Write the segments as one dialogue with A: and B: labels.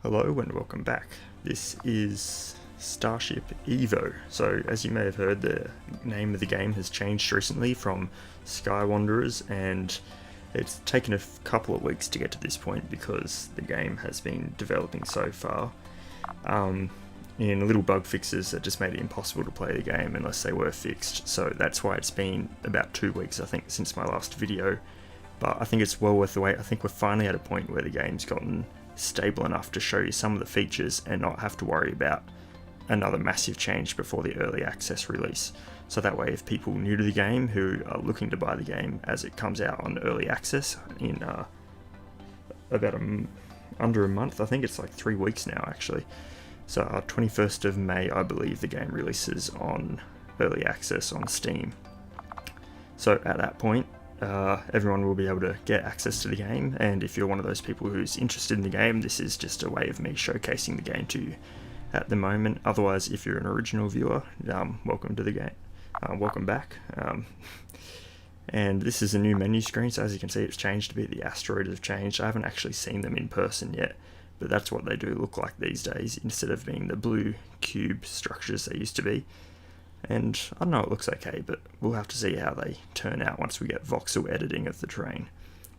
A: Hello and welcome back. This is Starship EVO. So as you may have heard, the name of the game has changed recently from Skywanderers, and it's taken a couple of weeks to get to this point because the game has been developing so far in little bug fixes that just made it impossible to play the game unless they were fixed. So that's why it's been about 2 weeks, I think, since my last video. But I think it's well worth the wait. I think we're finally at a point where the game's gotten stable enough to show you some of the features and not have to worry about another massive change before the early access release. So that way, if people new to the game who are looking to buy the game as it comes out on early access in about under a month, I think it's like 3 weeks now actually. So 21st of May, I believe the game releases on early access on Steam. So at that point, everyone will be able to get access to the game, and if you're one of those people who's interested in the game, this is just a way of me showcasing the game to you at the moment. Otherwise, if you're an original viewer, welcome to the game, welcome back. And this is a new menu screen, so as you can see, it's changed a bit. The asteroids have changed. I haven't actually seen them in person yet, but that's what they do look like these days, instead of being the blue cube structures they used to be. And I don't know, it looks okay, but we'll have to see how they turn out once we get voxel editing of the terrain.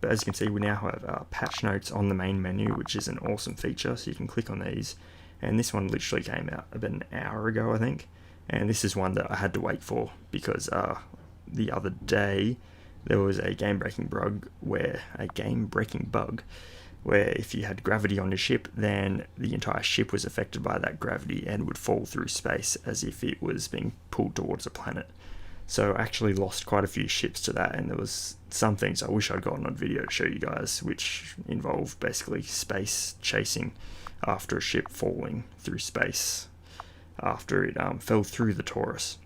A: But as you can see, we now have patch notes on the main menu, which is an awesome feature, so you can click on these. And this one literally came out about an hour ago, I think. And this is one that I had to wait for because the other day there was a game-breaking bug where if you had gravity on your ship, then the entire ship was affected by that gravity and would fall through space as if it was being pulled towards a planet. So I actually lost quite a few ships to that, and there was some things I wish I'd gotten on video to show you guys, which involve basically space chasing after a ship falling through space after it fell through the torus.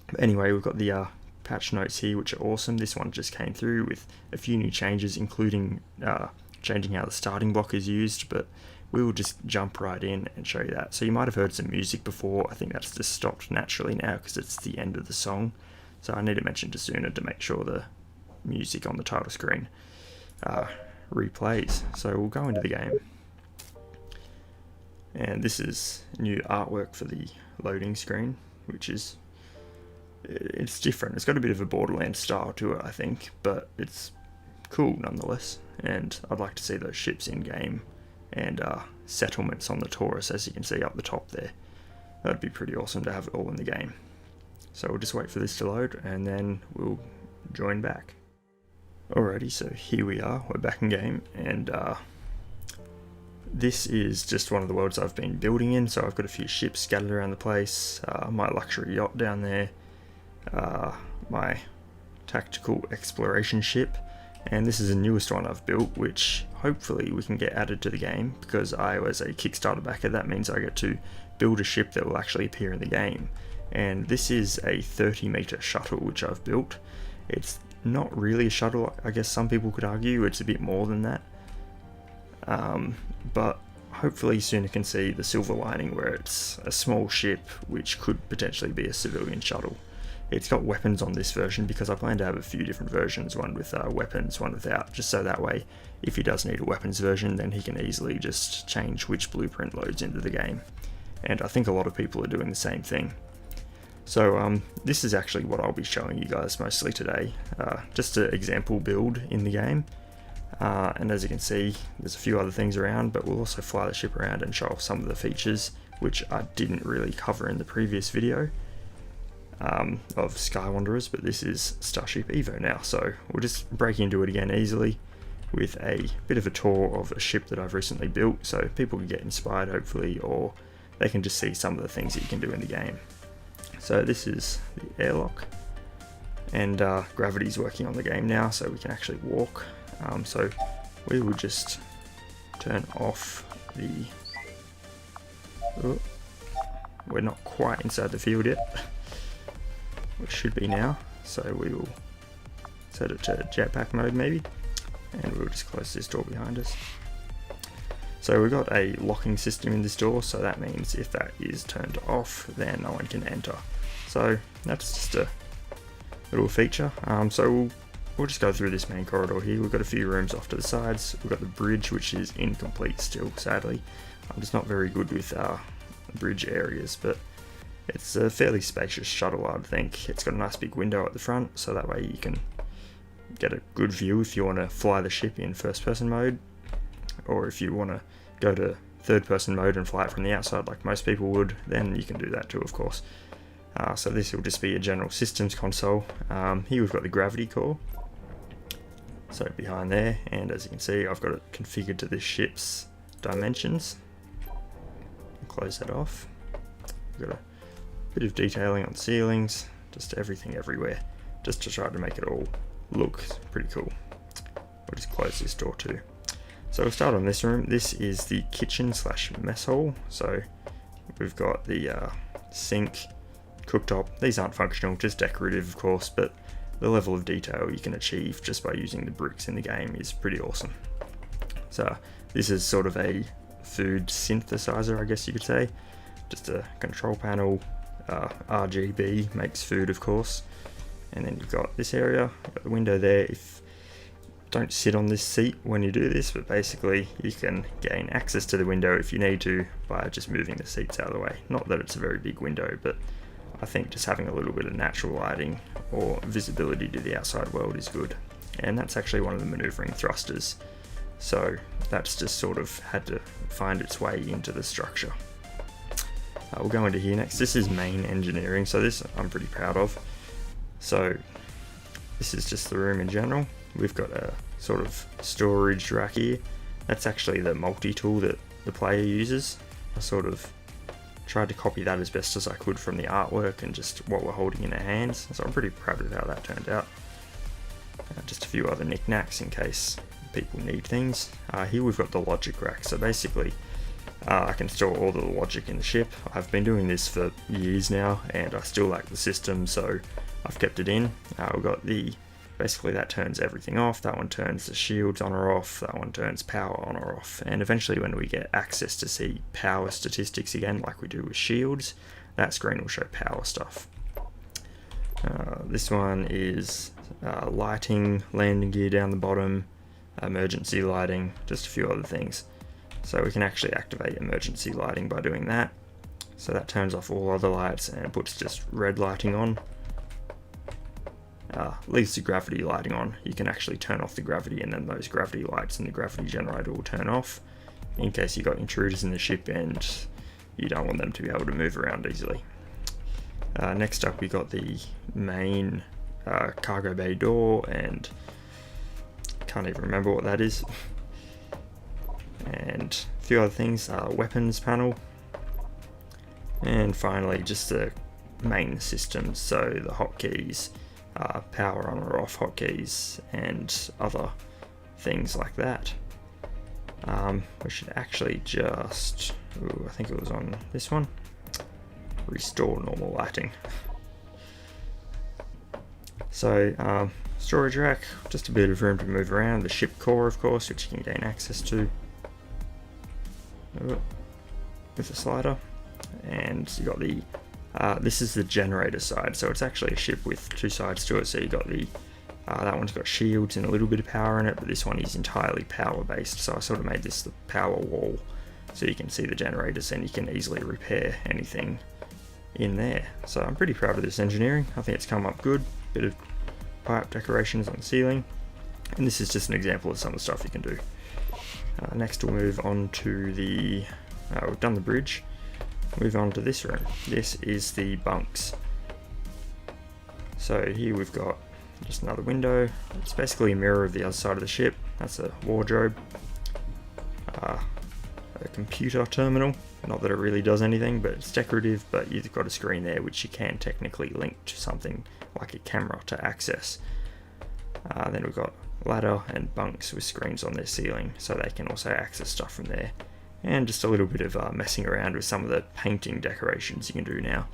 A: But anyway, we've got the patch notes here, which are awesome. This one just came through with a few new changes, including changing how the starting block is used, but we will just jump right in and show you that. So you might have heard some music before. I think that's just stopped naturally now because it's the end of the song. So I need to mention to Sooner to make sure the music on the title screen replays. So we'll go into the game. And this is new artwork for the loading screen, which is, it's different. It's got a bit of a Borderlands style to it, I think, but it's cool nonetheless. And I'd like to see those ships in game and settlements on the Taurus, as you can see up the top there. That'd be pretty awesome to have it all in the game. So we'll just wait for this to load and then we'll join back. Alrighty, so here we are, we're back in game, and this is just one of the worlds I've been building in. So I've got a few ships scattered around the place, my luxury yacht down there, my tactical exploration ship, and this is the newest one I've built, which hopefully we can get added to the game because I was a Kickstarter backer. That means I get to build a ship that will actually appear in the game. And this is a 30-meter shuttle which I've built. It's not really a shuttle, I guess some people could argue it's a bit more than that. But hopefully Sooner can see the silver lining where it's a small ship which could potentially be a civilian shuttle. It's got weapons on this version because I plan to have a few different versions, one with weapons, one without, just so that way if he does need a weapons version then he can easily just change which blueprint loads into the game. And I think a lot of people are doing the same thing. So this is actually what I'll be showing you guys mostly today, just an example build in the game. And as you can see, there's a few other things around, but we'll also fly the ship around and show off some of the features which I didn't really cover in the previous video of Skywanderers, but this is Starship EVO now, so we'll just break into it again easily with a bit of a tour of a ship that I've recently built, so people can get inspired hopefully, or they can just see some of the things that you can do in the game. So this is the airlock, and gravity's working on the game now, so we can actually walk. So we will just turn off the... Oh, we're not quite inside the field yet. We should be now, so we will set it to jetpack mode maybe, and we'll just close this door behind us. So we've got a locking system in this door, so that means if that is turned off then no one can enter. So that's just a little feature. So we'll we'll just go through this main corridor here. We've got a few rooms off to the sides. We've got the bridge, which is incomplete still, sadly. I'm just not very good with bridge areas, but it's a fairly spacious shuttle, I think. It's got a nice big window at the front, so that way you can get a good view if you want to fly the ship in first person mode, or if you want to go to third person mode and fly it from the outside like most people would, then you can do that too, of course. So this will just be a general systems console. Here we've got the gravity core, so behind there, and as you can see I've got it configured to this ship's dimensions. I'll close that off. We've got a bit of detailing on ceilings, just everything everywhere, just to try to make it all look pretty cool. We'll just close this door too. So we'll start on this room. This is the kitchen slash mess hall. So we've got the sink, cooktop. These aren't functional, just decorative of course, but the level of detail you can achieve just by using the bricks in the game is pretty awesome. So this is sort of a food synthesizer, I guess you could say. Just a control panel, RGB makes food of course. And then you've got this area, you've got the window there. Don't sit on this seat when you do this, but basically you can gain access to the window if you need to by just moving the seats out of the way. Not that it's a very big window, but I think just having a little bit of natural lighting or visibility to the outside world is good. And that's actually one of the maneuvering thrusters, so that's just sort of had to find its way into the structure. We'll go into here next. This is main engineering, so this I'm pretty proud of. So this is just the room in general. We've got a sort of storage rack here. That's actually the multi-tool that the player uses. I sort of tried to copy that as best as I could from the artwork and just what we're holding in our hands. So I'm pretty proud of how that turned out. Just a few other knickknacks in case people need things. Here we've got the logic rack. So basically I can store all the logic in the ship. I've been doing this for years now and I still like the system, so I've kept it in. We've got basically that turns everything off. That one turns the shields on or off. That one turns power on or off. And eventually when we get access to see power statistics again, like we do with shields, that screen will show power stuff. This one is lighting, landing gear down the bottom, emergency lighting, just a few other things. So we can actually activate emergency lighting by doing that. So that turns off all other lights and puts just red lighting on. Leaves the gravity lighting on. You can actually turn off the gravity and then those gravity lights and the gravity generator will turn off in case you got intruders in the ship and you don't want them to be able to move around easily. Next up we got the main cargo bay door, and can't even remember what that is. And a few other things, weapons panel, and finally just the main systems, so the hotkeys, power on or off hotkeys, and other things like that. We should actually just, I think it was on this one, restore normal lighting. So storage rack, just a bit of room to move around. The ship core of course, which you can gain access to with a slider, and you got the this is the generator side, so it's actually a ship with two sides to it. So you got the that one's got shields and a little bit of power in it, but this one is entirely power based, so I sort of made this the power wall so you can see the generators and you can easily repair anything in there. So I'm pretty proud of this engineering. I think it's come up good. Bit of pipe decorations on the ceiling, and this is just an example of some of the stuff you can do. Next we'll move on to the we've done the bridge. Move on to this room. This is the bunks. So here we've got just another window. It's basically a mirror of the other side of the ship. That's a wardrobe. A computer terminal. Not that it really does anything, but it's decorative, but you've got a screen there which you can technically link to something like a camera to access. Then we've got ladder and bunks with screens on their ceiling, so they can also access stuff from there. And just a little bit of messing around with some of the painting decorations you can do now.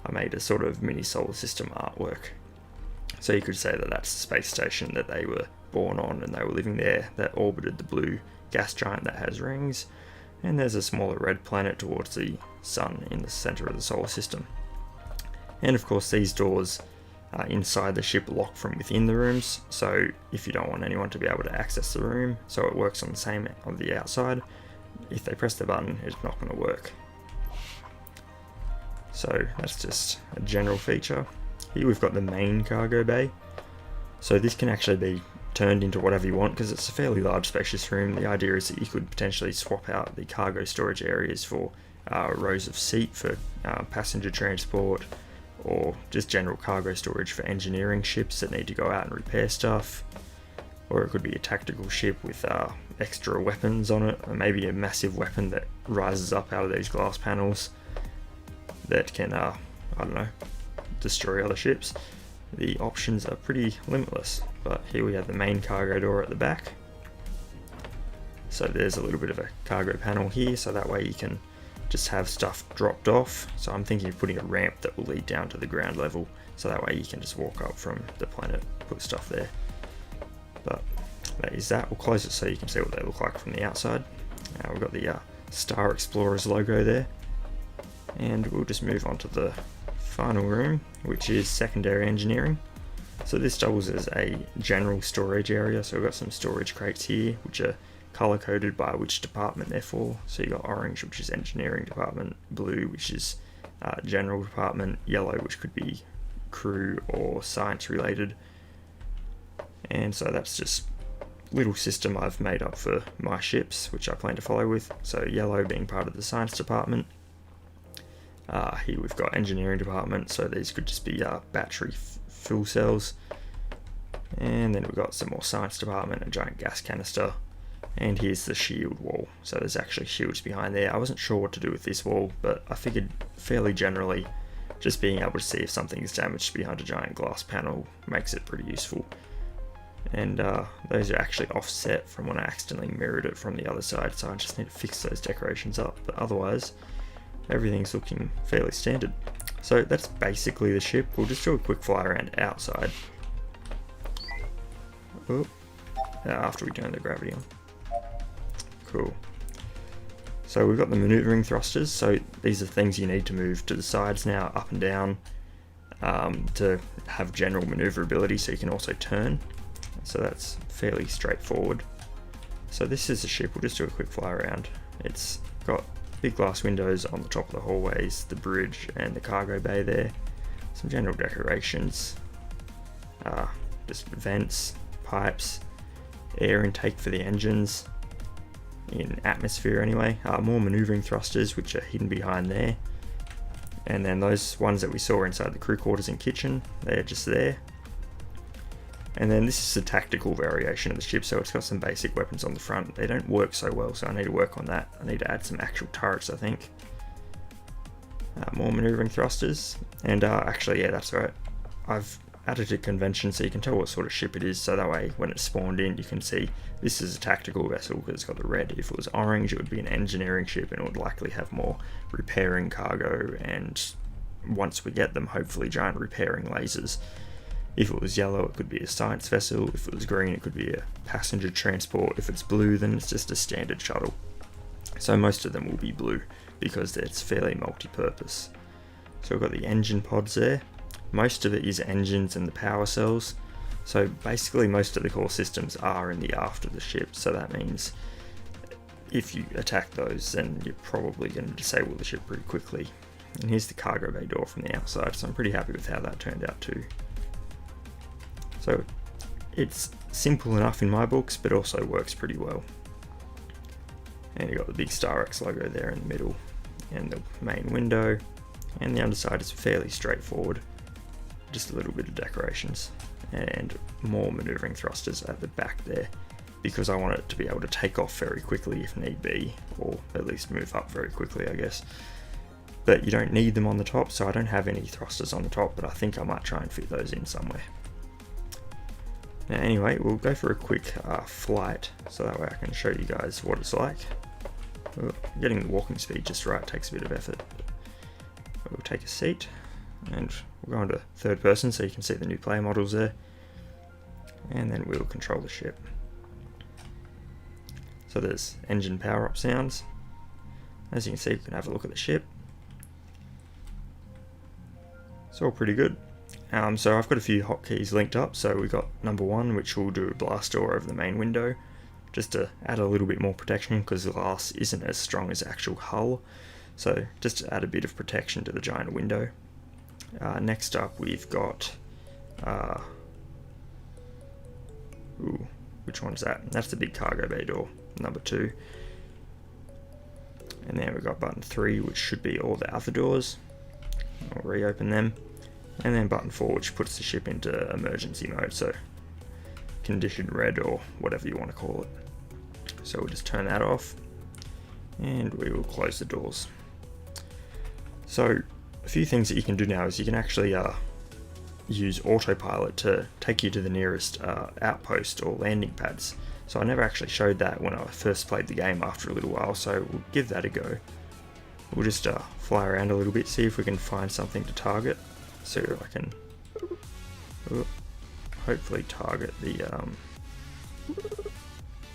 A: I made a sort of mini solar system artwork. So you could say that that's the space station that they were born on and they were living there, that orbited the blue gas giant that has rings. And there's a smaller red planet towards the sun in the center of the solar system. And of course these doors inside the ship lock from within the rooms, so if you don't want anyone to be able to access the room, so it works on the same on the outside, if they press the button it's not going to work. So that's just a general feature. Here we've got the main cargo bay, so this can actually be turned into whatever you want because it's a fairly large spacious room. The idea is that you could potentially swap out the cargo storage areas for rows of seat for passenger transport, or just general cargo storage for engineering ships that need to go out and repair stuff, or it could be a tactical ship with extra weapons on it, or maybe a massive weapon that rises up out of these glass panels that can, I don't know, destroy other ships. The options are pretty limitless, but here we have the main cargo door at the back. So there's a little bit of a cargo panel here, so that way you can just have stuff dropped off. So I'm thinking of putting a ramp that will lead down to the ground level, so that way you can just walk up from the planet, put stuff there. But that is that. We'll close it so you can see what they look like from the outside. We've got the Star Explorers logo there, and we'll just move on to the final room, which is secondary engineering. So this doubles as a general storage area, so we've got some storage crates here which are color coded by which department they're for. So you got orange, which is engineering department, blue, which is general department, yellow, which could be crew or science related. And so that's just a little system I've made up for my ships, which I plan to follow with. So yellow being part of the science department. Here we've got engineering department, so these could just be battery fuel cells. And then we've got some more science department, a giant gas canister. And here's the shield wall. So there's actually shields behind there. I wasn't sure what to do with this wall, but I figured fairly generally just being able to see if something is damaged behind a giant glass panel makes it pretty useful. And those are actually offset from when I accidentally mirrored it from the other side, so I just need to fix those decorations up. But otherwise, everything's looking fairly standard. So that's basically the ship. We'll just do a quick fly around outside. Oh, after we turn the gravity on. Cool. So we've got the maneuvering thrusters. So these are things you need to move to the sides now, up and down, to have general maneuverability, so you can also turn. So that's fairly straightforward. So this is the ship. We'll just do a quick fly around. It's got big glass windows on the top of the hallways, the bridge and the cargo bay there. Some general decorations, just vents, pipes, air intake for the engines, in atmosphere anyway. More maneuvering thrusters which are hidden behind there. And then those ones that we saw inside the crew quarters and kitchen, they're just there. And then this is a tactical variation of the ship, so it's got some basic weapons on the front. They don't work so well, so I need to work on that. I need to add some actual turrets, I think. More maneuvering thrusters, and actually, yeah, that's right. I've added a convention so you can tell what sort of ship it is, so that way when it's spawned in, you can see this is a tactical vessel because it's got the red. If it was orange, it would be an engineering ship, and it would likely have more repairing cargo, and once we get them, hopefully giant repairing lasers. If it was yellow, it could be a science vessel. If it was green, it could be a passenger transport. If it's blue, then it's just a standard shuttle. So most of them will be blue because it's fairly multi-purpose. So we've got the engine pods there. Most of it is engines and the power cells. So basically most of the core systems are in the aft of the ship. So that means if you attack those, then you're probably going to disable the ship pretty quickly. And here's the cargo bay door from the outside. So I'm pretty happy with how that turned out too. So it's simple enough in my books, but also works pretty well. And you've got the big StarX logo there in the middle, and the main window, and the underside is fairly straightforward. Just a little bit of decorations, and more maneuvering thrusters at the back there, because I want it to be able to take off very quickly if need be, or at least move up very quickly, I guess. But you don't need them on the top, so I don't have any thrusters on the top, but I think I might try and fit those in somewhere. Now anyway, we'll go for a quick flight, so that way I can show you guys what it's like. Getting the walking speed just right takes a bit of effort. We'll take a seat, and we'll go into third person so you can see the new player models there. And then we'll control the ship. So there's engine power up sounds. As you can see, you can have a look at the ship. It's all pretty good. So I've got a few hotkeys linked up. So we've got number 1, which will do a blast door over the main window, just to add a little bit more protection because the glass isn't as strong as the actual hull. So just to add a bit of protection to the giant window. Next up we've got, which one's that? That's the big cargo bay door, number 2. And then we've got button 3, which should be all the other doors. I'll reopen them. And then button 4, which puts the ship into emergency mode, so condition red or whatever you want to call it. So we'll just turn that off and we will close the doors. So a few things that you can do now is you can actually use autopilot to take you to the nearest outpost or landing pads. So I never actually showed that when I first played the game after a little while, so we'll give that a go. We'll just fly around a little bit, see if we can find something to target. So I can hopefully target the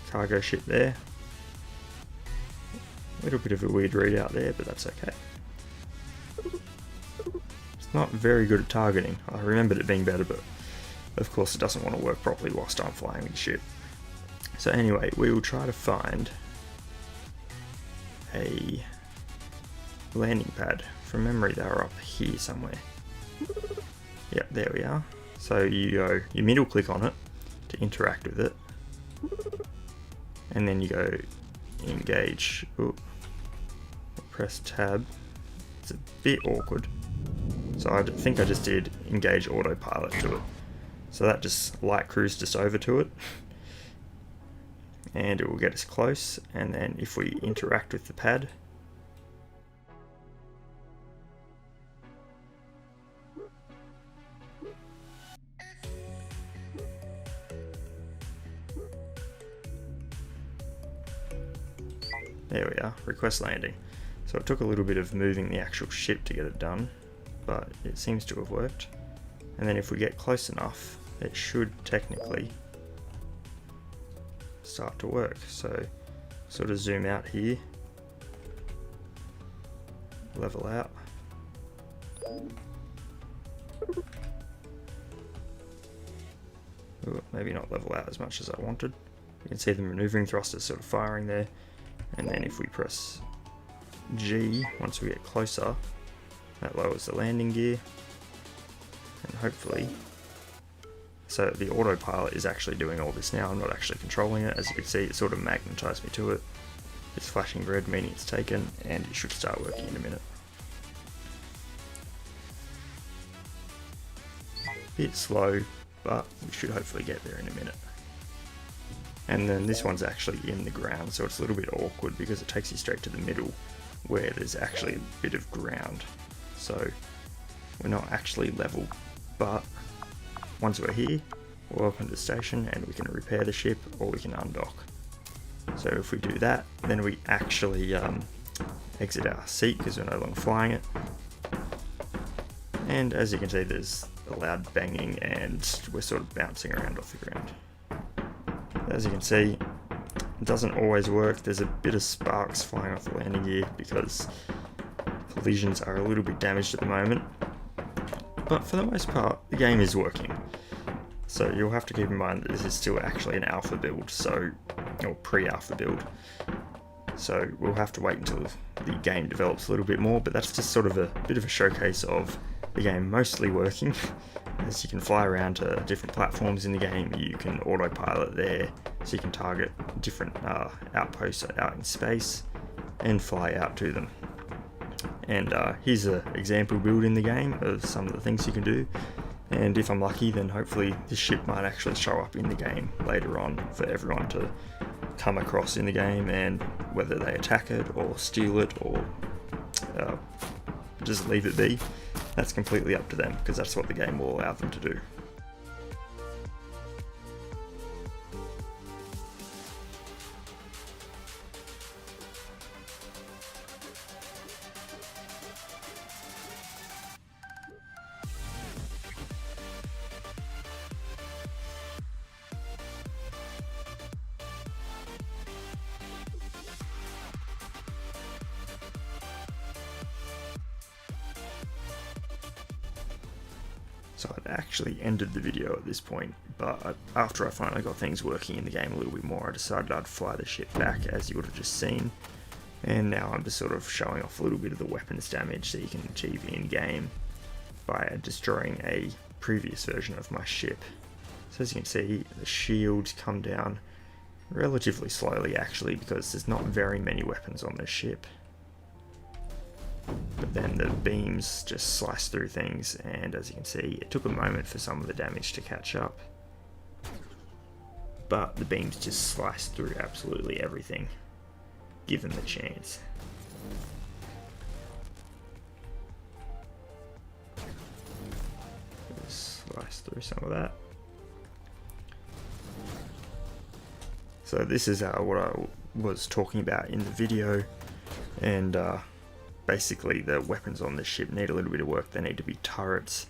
A: cargo ship there. A little bit of a weird readout there, but that's okay. It's not very good at targeting. I remembered it being better, but of course it doesn't want to work properly whilst I'm flying the ship. So anyway, we will try to find a landing pad. From memory, they were up here somewhere. Yep, there we are. So you middle click on it to interact with it, and then you go engage. Ooh. Press tab. It's a bit awkward. So I think I just did engage autopilot to it. So that just light cruised us over to it, and it will get us close. And then if we interact with the pad, there we are, request landing. So it took a little bit of moving the actual ship to get it done, but it seems to have worked. And then if we get close enough, it should technically start to work. So sort of zoom out here, level out. Ooh, maybe not level out as much as I wanted. You can see the maneuvering thrusters sort of firing there. And then if we press G, once we get closer, that lowers the landing gear. And hopefully, so the autopilot is actually doing all this now. I'm not actually controlling it. As you can see, it sort of magnetized me to it. It's flashing red, meaning it's taken, and it should start working in a minute. Bit slow, but we should hopefully get there in a minute. And then this one's actually in the ground, so it's a little bit awkward because it takes you straight to the middle where there's actually a bit of ground. So we're not actually level, but once we're here, we'll open the station and we can repair the ship or we can undock. So if we do that, then we actually exit our seat because we're no longer flying it. And as you can see, there's a loud banging and we're sort of bouncing around off the ground. As you can see, it doesn't always work. There's a bit of sparks flying off the landing gear because collisions are a little bit damaged at the moment. But for the most part, the game is working. So you'll have to keep in mind that this is still actually an alpha build, or pre-alpha build. So we'll have to wait until the game develops a little bit more, but that's just sort of a bit of a showcase of the game mostly working. As you can fly around to different platforms in the game, you can autopilot there, so you can target different outposts out in space and fly out to them. And here's an example build in the game of some of the things you can do. And if I'm lucky, then hopefully this ship might actually show up in the game later on for everyone to come across in the game, and whether they attack it or steal it or just leave it be, that's completely up to them because that's what the game will allow them to do. So I've actually ended the video at this point, but after I finally got things working in the game a little bit more, I decided I'd fly the ship back, as you would have just seen. And now I'm just sort of showing off a little bit of the weapons damage that you can achieve in game by destroying a previous version of my ship. So as you can see, the shields come down relatively slowly actually, because there's not very many weapons on this ship. But then the beams just slice through things, and as you can see, it took a moment for some of the damage to catch up. But the beams just slice through absolutely everything, given the chance. Just slice through some of that. So this is what I was talking about in the video, and basically the weapons on this ship need a little bit of work. They need to be turrets,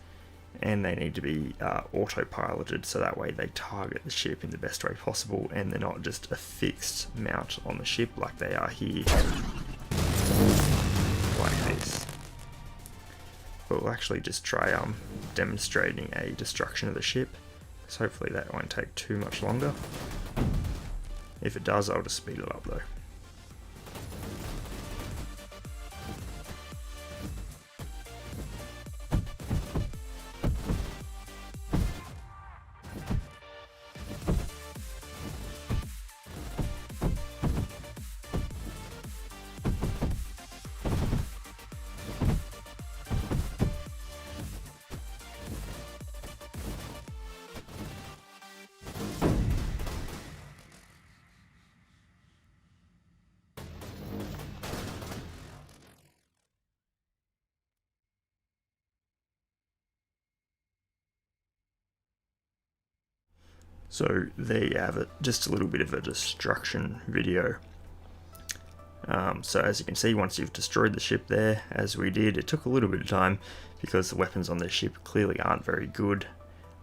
A: and they need to be autopiloted, so that way they target the ship in the best way possible, and they're not just a fixed mount on the ship like they are here, like this. But we'll actually just try demonstrating a destruction of the ship, so hopefully that won't take too much longer. If it does, I'll just speed it up though. So there you have it, just a little bit of a destruction video. So as you can see, once you've destroyed the ship there, as we did, it took a little bit of time because the weapons on this ship clearly aren't very good.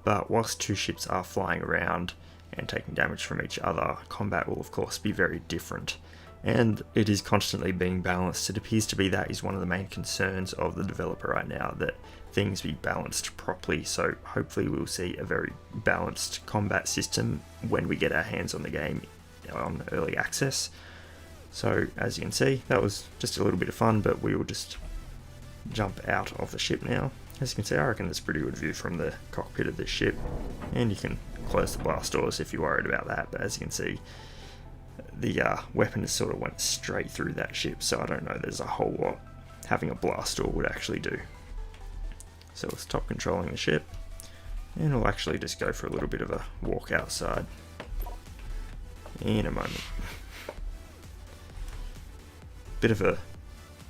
A: But whilst two ships are flying around and taking damage from each other, combat will of course be very different. And it is constantly being balanced. It appears to be that is one of the main concerns of the developer right now, that things be balanced properly. So hopefully we'll see a very balanced combat system when we get our hands on the game on early access. So as you can see, that was just a little bit of fun, but we will just jump out of the ship now. As you can see, I reckon there's a pretty good view from the cockpit of this ship, and you can close the blast doors if you're worried about that. But as you can see, the weapon just sort of went straight through that ship, so I don't know there's a whole lot having a blast door would actually do. So we'll stop controlling the ship, and we'll actually just go for a little bit of a walk outside in a moment. Bit of a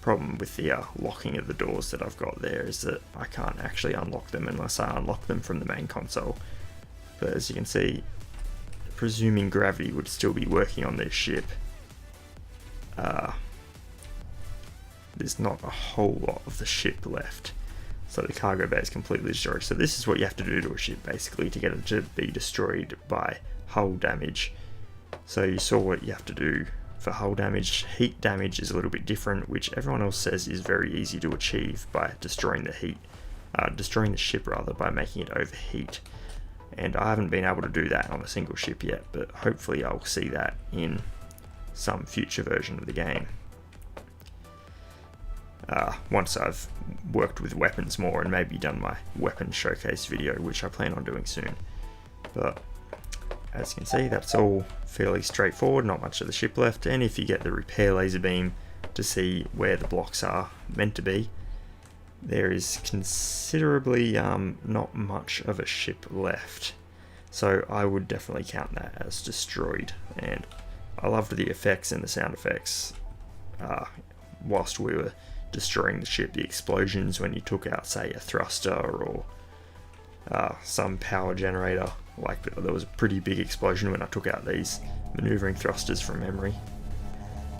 A: problem with the locking of the doors that I've got there is that I can't actually unlock them unless I unlock them from the main console. But as you can see, presuming gravity would still be working on this ship, there's not a whole lot of the ship left. So the cargo bay is completely destroyed. So this is what you have to do to a ship basically to get it to be destroyed by hull damage. So you saw what you have to do for hull damage. Heat damage is a little bit different, which everyone else says is very easy to achieve by destroying the ship rather, by making it overheat. And I haven't been able to do that on a single ship yet, but hopefully I'll see that in some future version of the game. Once I've worked with weapons more and maybe done my weapons showcase video, which I plan on doing soon. But as you can see, that's all fairly straightforward, not much of the ship left. And if you get the repair laser beam to see where the blocks are meant to be, there is considerably not much of a ship left. So I would definitely count that as destroyed. And I loved the effects and the sound effects whilst we were destroying the ship. The explosions when you took out, say, a thruster or some power generator. Like, there was a pretty big explosion when I took out these maneuvering thrusters from memory.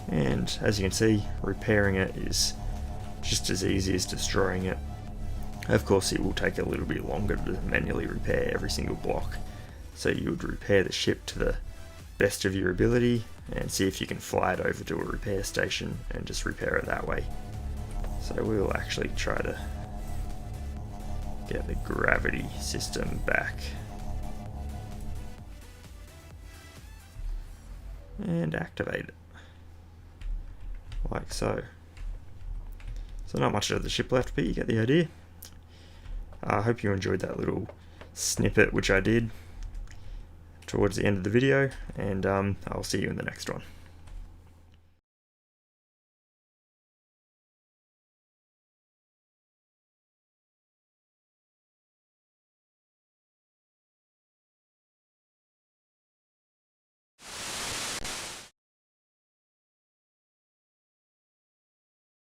A: And as you can see, repairing it is just as easy as destroying it. Of course, it will take a little bit longer to manually repair every single block. So you would repair the ship to the best of your ability and see if you can fly it over to a repair station and just repair it that way. So we'll actually try to get the gravity system back. And activate it. Like so. So not much of the ship left, but you get the idea. I hope you enjoyed that little snippet which I did towards the end of the video, and I'll see you in the next one.